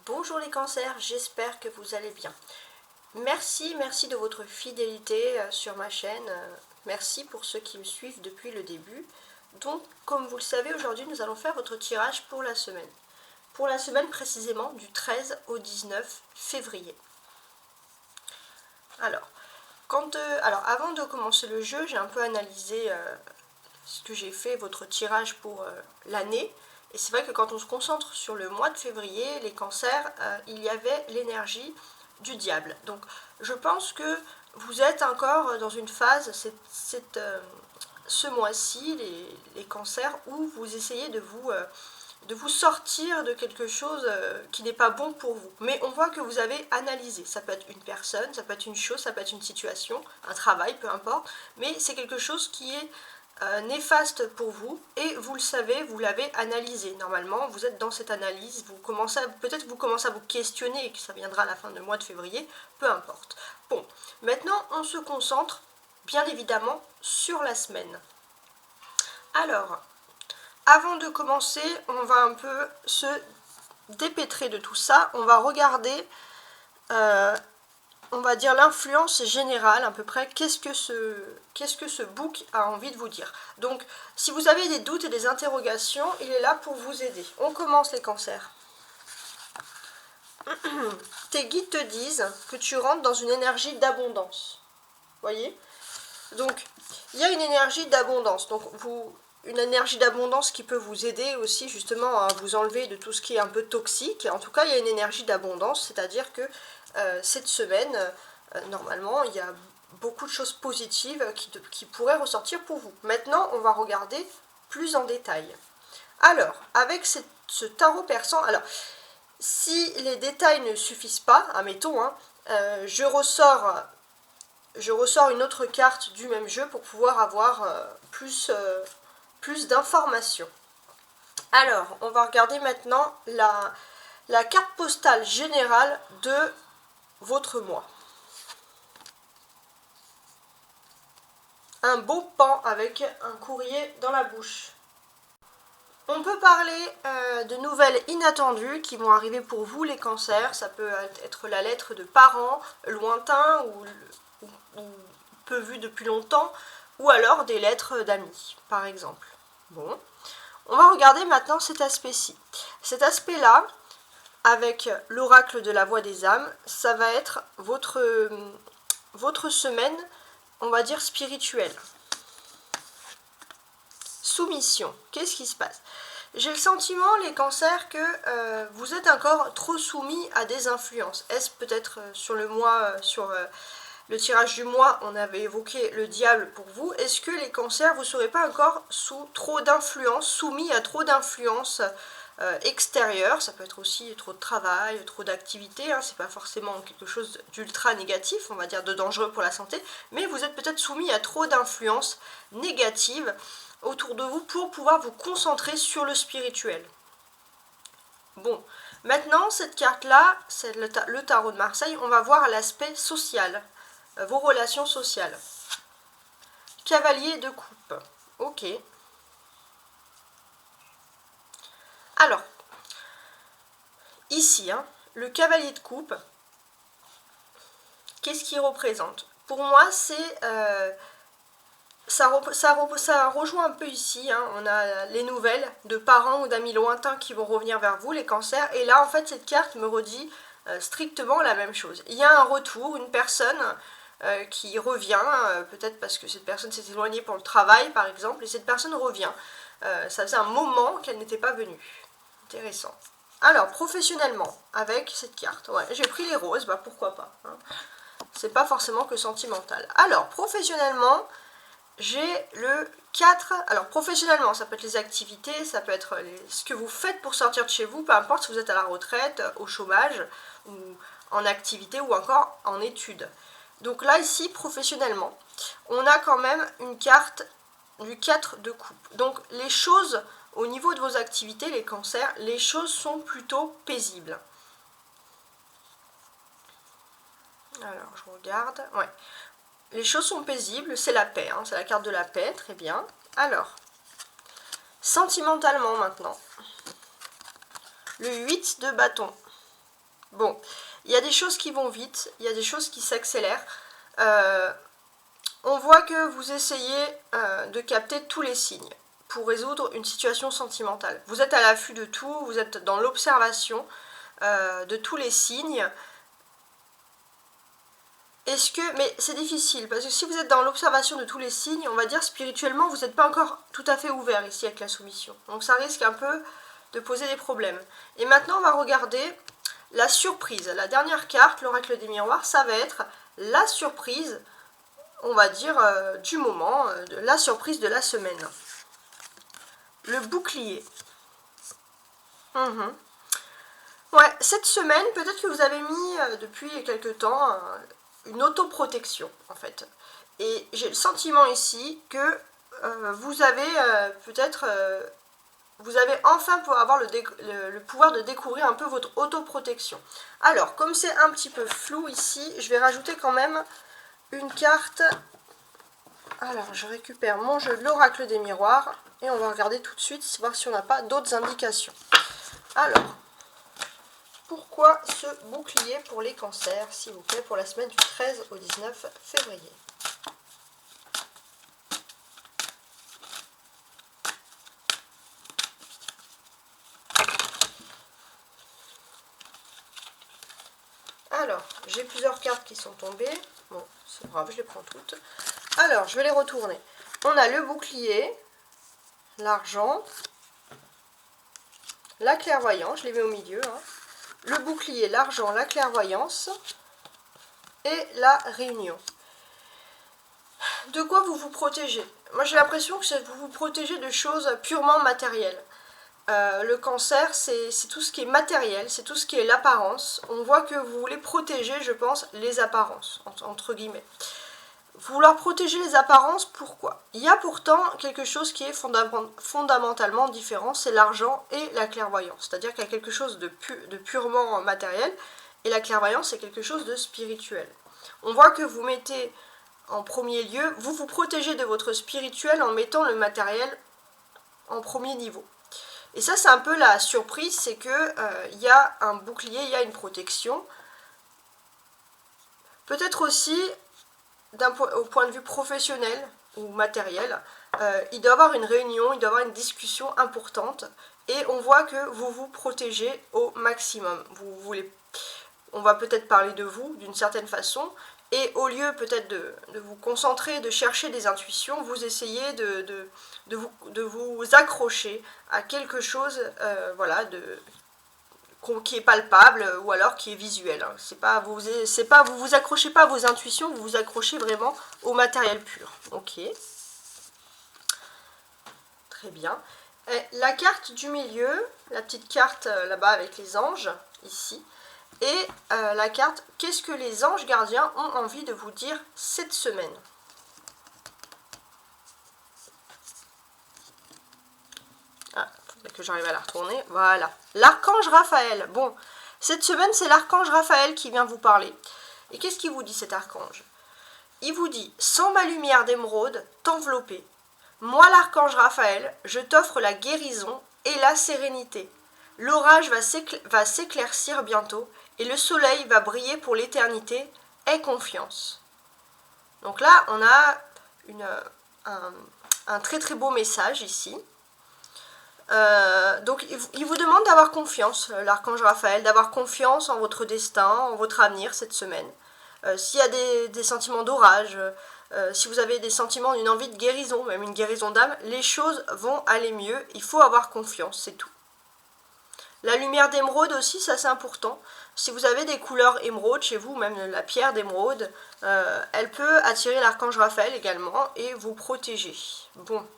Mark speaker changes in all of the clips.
Speaker 1: Bonjour les cancers, j'espère que vous allez bien. Merci de votre fidélité sur ma chaîne. Merci pour ceux qui me suivent depuis le début. Donc, comme vous le savez, aujourd'hui nous allons faire votre tirage pour la semaine. Pour la semaine précisément du 13 au 19 février. Alors, avant de commencer le jeu, j'ai un peu analysé ce que j'ai fait, votre tirage pour l'année. Et c'est vrai que quand on se concentre sur le mois de février, les cancers, il y avait l'énergie du diable. Donc je pense que vous êtes encore dans une phase, ce mois-ci, les cancers, où vous essayez de vous sortir de quelque chose qui n'est pas bon pour vous. Mais on voit que vous avez analysé. Ça peut être une personne, ça peut être une chose, ça peut être une situation, un travail, peu importe. Mais c'est quelque chose qui est néfaste pour vous et vous le savez, vous l'avez analysé. Normalement, vous êtes dans cette analyse, peut-être vous commencez à vous questionner et que ça viendra à la fin du mois de février, peu importe. Bon, maintenant on se concentre bien évidemment sur la semaine. Alors, avant de commencer, on va un peu se dépêtrer de tout ça, on va regarder on va dire l'influence générale à peu près, qu'est-ce que ce book a envie de vous dire. Donc si vous avez des doutes et des interrogations, il est là pour vous aider. On commence les cancers. Tes guides te disent que tu rentres dans une énergie d'abondance. Voyez? Donc il y a une énergie d'abondance. Donc une énergie d'abondance qui peut vous aider aussi justement à vous enlever de tout ce qui est un peu toxique. En tout cas, il y a une énergie d'abondance, c'est-à-dire que cette semaine, normalement, il y a beaucoup de choses positives qui pourraient ressortir pour vous. Maintenant, on va regarder plus en détail. Alors, avec ce tarot persan, alors, si les détails ne suffisent pas, admettons, je ressors une autre carte du même jeu pour pouvoir avoir plus d'informations. Alors, on va regarder maintenant la carte postale générale de votre mois. Un beau pan avec un courrier dans la bouche. On peut parler de nouvelles inattendues qui vont arriver pour vous les cancers. Ça peut être la lettre de parents lointains ou peu vus depuis longtemps, ou alors des lettres d'amis par exemple. Bon, on va regarder maintenant cet aspect-ci. Cet aspect-là, avec l'oracle de la voix des âmes, ça va être votre semaine, on va dire spirituelle. Soumission, qu'est-ce qui se passe? J'ai le sentiment, les cancers, que vous êtes encore trop soumis à des influences. Est-ce peut-être sur le mois, sur le tirage du mois, on avait évoqué le diable pour vous. Est-ce que les cancers, vous ne serez pas encore sous trop d'influence, soumis à trop d'influence extérieure? Ça peut être aussi trop de travail, trop d'activité, c'est pas forcément quelque chose d'ultra négatif, on va dire de dangereux pour la santé, mais vous êtes peut-être soumis à trop d'influences négatives autour de vous pour pouvoir vous concentrer sur le spirituel. Bon, maintenant cette carte-là, c'est le tarot de Marseille, on va voir l'aspect social, vos relations sociales. Cavalier de coupe, ok. Alors, ici, le cavalier de coupe, qu'est-ce qu'il représente? Pour moi, c'est... ça rejoint un peu ici, on a les nouvelles de parents ou d'amis lointains qui vont revenir vers vous, les cancers, et là en fait cette carte me redit strictement la même chose. Il y a un retour, une personne qui revient, peut-être parce que cette personne s'est éloignée pour le travail par exemple, et cette personne revient. Ça faisait un moment qu'elle n'était pas venue. Intéressant. Alors, professionnellement, avec cette carte, ouais, j'ai pris les roses, bah pourquoi pas. C'est pas forcément que sentimental. Alors, professionnellement, j'ai le 4. Alors, professionnellement, ça peut être les activités, ça peut être ce que vous faites pour sortir de chez vous, peu importe si vous êtes à la retraite, au chômage, ou en activité, ou encore en études. Donc là, ici, professionnellement, on a quand même une carte du 4 de coupe. Donc, les choses, au niveau de vos activités, les cancers, les choses sont plutôt paisibles. Alors, je regarde. Ouais. Les choses sont paisibles, c'est la paix, c'est la carte de la paix, très bien. Alors, sentimentalement maintenant, le 8 de bâton. Bon, il y a des choses qui vont vite, il y a des choses qui s'accélèrent. On voit que vous essayez de capter tous les signes pour résoudre une situation sentimentale. Vous êtes à l'affût de tout, vous êtes dans l'observation de tous les signes. Mais c'est difficile, parce que si vous êtes dans l'observation de tous les signes, on va dire spirituellement, vous n'êtes pas encore tout à fait ouvert ici avec la soumission. Donc ça risque un peu de poser des problèmes. Et maintenant, on va regarder la surprise. La dernière carte, l'oracle des miroirs, ça va être la surprise, on va dire, du moment, la surprise de la semaine. Le bouclier. Ouais, cette semaine, peut-être que vous avez mis depuis quelque temps une autoprotection, en fait. Et j'ai le sentiment ici que vous avez peut-être... vous avez enfin pour avoir le pouvoir de découvrir un peu votre autoprotection. Alors, comme c'est un petit peu flou ici, je vais rajouter quand même une carte. Alors, je récupère mon jeu de l'oracle des miroirs et on va regarder tout de suite, voir si on n'a pas d'autres indications. Alors, pourquoi ce bouclier pour les cancers, s'il vous plaît, pour la semaine du 13 au 19 février? Alors, j'ai plusieurs cartes qui sont tombées. Bon, c'est grave, je les prends toutes. Alors, je vais les retourner. On a le bouclier, l'argent, la clairvoyance, je les mets au milieu. Le bouclier, l'argent, la clairvoyance et la réunion. De quoi vous vous protégez? Moi, j'ai l'impression que vous vous protégez de choses purement matérielles. Le cancer, c'est tout ce qui est matériel, c'est tout ce qui est l'apparence. On voit que vous voulez protéger, je pense, les apparences, entre guillemets. Vouloir protéger les apparences, pourquoi? Il y a pourtant quelque chose qui est fondamentalement différent, c'est l'argent et la clairvoyance. C'est-à-dire qu'il y a quelque chose de purement matériel, et la clairvoyance, c'est quelque chose de spirituel. On voit que vous mettez en premier lieu, vous vous protégez de votre spirituel en mettant le matériel en premier niveau. Et ça, c'est un peu la surprise, c'est que y a un bouclier, il y a une protection. Peut-être aussi, au point de vue professionnel ou matériel, il doit y avoir une réunion, il doit y avoir une discussion importante. Et on voit que vous vous protégez au maximum. On va peut-être parler de vous d'une certaine façon. Et au lieu peut-être de vous concentrer, de chercher des intuitions, vous essayez de vous accrocher à quelque chose voilà, qui est palpable ou alors qui est visuel. Hein. Vous vous accrochez pas à vos intuitions, vous vous accrochez vraiment au matériel pur. Ok. Très bien. Et la carte du milieu, la petite carte là-bas avec les anges, ici. Et la carte, qu'est-ce que les anges gardiens ont envie de vous dire cette semaine? Ah, il faudrait que j'arrive à la retourner. Voilà. L'archange Raphaël. Bon, cette semaine, c'est l'archange Raphaël qui vient vous parler. Et qu'est-ce qu'il vous dit, cet archange? Il vous dit, sans ma lumière d'émeraude t'envelopper. Moi, l'archange Raphaël, je t'offre la guérison et la sérénité. L'orage va s'éclaircir bientôt et le soleil va briller pour l'éternité. Aie confiance. Donc là, on a un très très beau message ici. Donc il vous demande d'avoir confiance, l'archange Raphaël, d'avoir confiance en votre destin, en votre avenir cette semaine. S'il y a des sentiments d'orage, si vous avez des sentiments d'une envie de guérison, même une guérison d'âme, les choses vont aller mieux. Il faut avoir confiance, c'est tout. La lumière d'émeraude aussi, ça c'est important. Si vous avez des couleurs émeraude chez vous, même la pierre d'émeraude, elle peut attirer l'archange Raphaël également et vous protéger. Bon,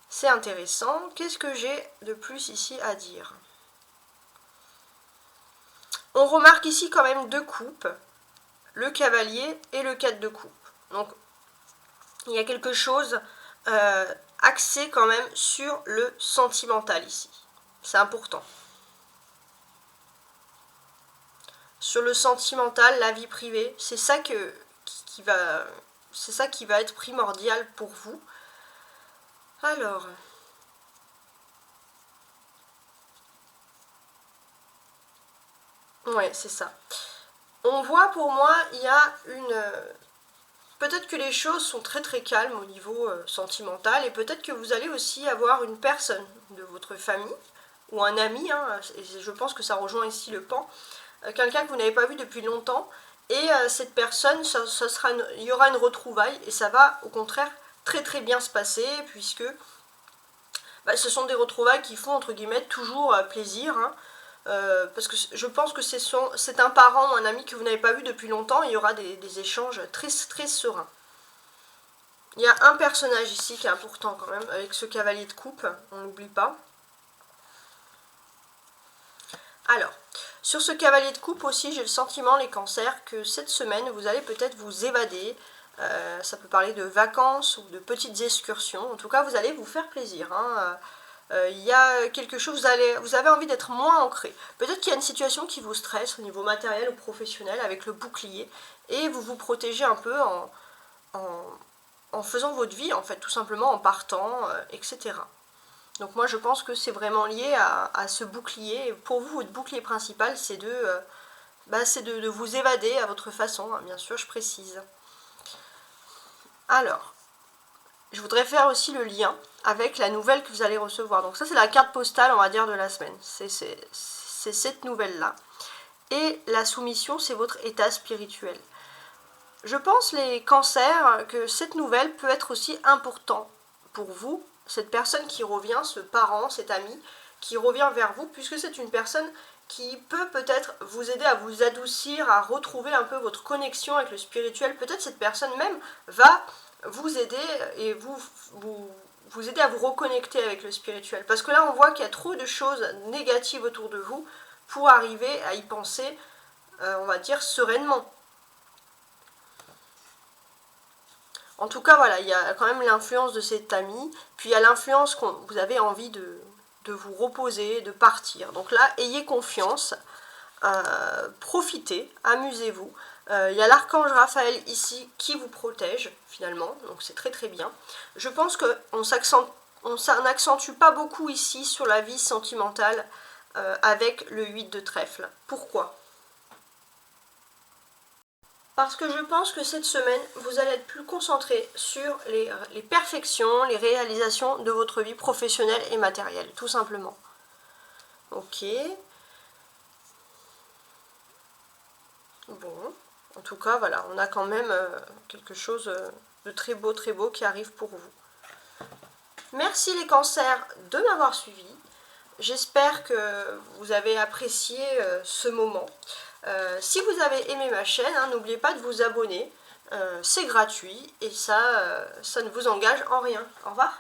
Speaker 1: c'est intéressant. Qu'est-ce que j'ai de plus ici à dire? On remarque ici quand même deux coupes, le cavalier et le 4 de coupe. Donc, il y a quelque chose axé quand même sur le sentimental ici. C'est important. Sur le sentimental, la vie privée, c'est ça qui va être primordial pour vous. Alors, Ouais, c'est ça. On voit pour moi, il y a une... peut-être que les choses sont très très calmes au niveau sentimental et peut-être que vous allez aussi avoir une personne de votre famille ou un ami, hein, et je pense que ça rejoint ici le pan, quelqu'un que vous n'avez pas vu depuis longtemps et cette personne, il y aura une retrouvaille et ça va au contraire très très bien se passer puisque ce sont des retrouvailles qui font entre guillemets toujours plaisir, hein. Parce que je pense que c'est un parent ou un ami que vous n'avez pas vu depuis longtemps, et il y aura des échanges très, très sereins. Il y a un personnage ici qui est important quand même, avec ce cavalier de coupe, on n'oublie pas. Alors, sur ce cavalier de coupe aussi, j'ai le sentiment, les cancers, que cette semaine, vous allez peut-être vous évader. Ça peut parler de vacances ou de petites excursions. En tout cas, vous allez vous faire plaisir, hein. Il y a quelque chose, vous avez envie d'être moins ancré. Peut-être qu'il y a une situation qui vous stresse au niveau matériel ou professionnel avec le bouclier et vous vous protégez un peu en faisant votre vie, en fait, tout simplement en partant, etc. Donc moi je pense que c'est vraiment lié à ce bouclier. Pour vous, votre bouclier principal, c'est de vous évader à votre façon, hein, bien sûr, je précise. Alors, je voudrais faire aussi le lien avec la nouvelle que vous allez recevoir. Donc ça, c'est la carte postale, on va dire, de la semaine. C'est cette nouvelle-là. Et la soumission, c'est votre état spirituel. Je pense, les cancers, que cette nouvelle peut être aussi importante pour vous. Cette personne qui revient, ce parent, cet ami, qui revient vers vous, puisque c'est une personne qui peut peut-être vous aider à vous adoucir, à retrouver un peu votre connexion avec le spirituel. Peut-être cette personne même va vous aider et vous aider à vous reconnecter avec le spirituel. Parce que là, on voit qu'il y a trop de choses négatives autour de vous pour arriver à y penser, on va dire, sereinement. En tout cas, voilà, il y a quand même l'influence de cet ami, puis il y a l'influence que vous avez envie de vous reposer, de partir. Donc là, ayez confiance, profitez, amusez-vous. Il y a l'archange Raphaël ici qui vous protège finalement, donc c'est très très bien. Je pense qu'on n'accentue pas beaucoup ici sur la vie sentimentale avec le 8 de trèfle. Pourquoi ? Parce que je pense que cette semaine, vous allez être plus concentré sur les perfections, les réalisations de votre vie professionnelle et matérielle, tout simplement. Ok. Bon. En tout cas, voilà, on a quand même quelque chose de très beau qui arrive pour vous. Merci les cancers de m'avoir suivi. J'espère que vous avez apprécié ce moment. Si vous avez aimé ma chaîne, hein, n'oubliez pas de vous abonner. C'est gratuit et ça ne vous engage en rien. Au revoir.